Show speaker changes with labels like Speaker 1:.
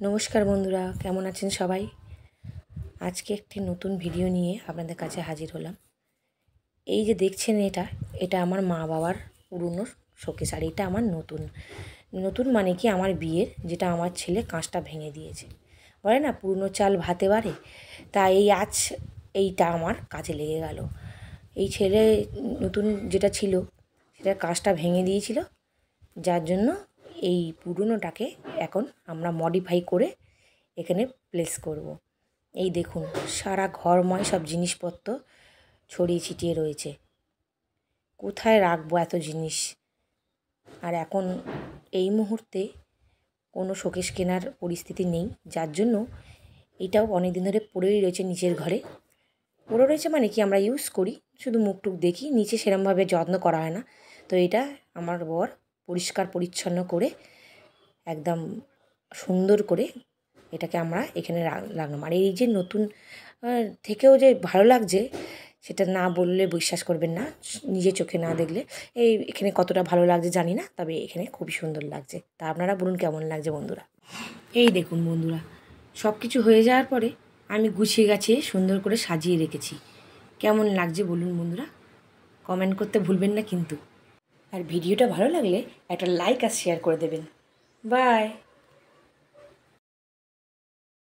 Speaker 1: নমস্কার বন্ধুরা, কেমন আছেন সবাই? আজকে একটি নতুন ভিডিও নিয়ে আপনাদের কাছে হাজির হলাম। এই যে দেখছেন এটা আমার মা বাবার পুরনো শোকেস, আর এটা আমার নতুন মানে কি আমার বিয়ের, যেটা আমার ছেলে কাঁচটা ভেঙে দিয়েছে। বলে না পুরনো চাল ভাতে বাড়ে, তাই এইটা আমার কাজে লেগে গেল। এই ছেলে নতুন যেটা ছিল সেটা কাঁচটা ভেঙে দিয়েছিল, যার জন্য এই পুরনোটাকে এখন আমরা মডিফাই করে এখানে প্লেস করব। এই দেখুন, সারা ঘরময় সব জিনিসপত্র ছড়িয়ে ছিটিয়ে রয়েছে। কোথায় রাখবো এত জিনিস? আর এখন এই মুহূর্তে কোনো শোকেস কেনার পরিস্থিতি নেই, যার জন্য এটাও অনেক দিন ধরে পড়েই রয়েছে নিচের ঘরে। পড়ে রয়েছে মানে কি, আমরা ইউজ করি, শুধু মুখটুক দেখি, নিচে সেরমভাবে যত্ন করা হয় না। তো এটা আমার বর পরিষ্কার পরিচ্ছন্ন করে একদম সুন্দর করে এটাকে আমরা এখানে রাখলাম। আর এই যে নতুন থেকেও যে ভালো লাগছে সেটা না বললে বিশ্বাস করবেন না, নিজে চোখে না দেখলে। এখানে কতটা ভালো লাগছে জানি না, তবে এখানে খুবই সুন্দর লাগছে। তা আপনারা বলুন কেমন লাগছে বন্ধুরা। এই দেখুন বন্ধুরা, সব কিছু হয়ে যাওয়ার পরে আমি গুছিয়ে গাছিয়ে সুন্দর করে সাজিয়ে রেখেছি। কেমন লাগছে বলুন বন্ধুরা, কমেন্ট করতে ভুলবেন না কিন্তু। আর ভিডিওটা ভালো লাগলে একটা লাইক আর শেয়ার করে দেবেন। বাই।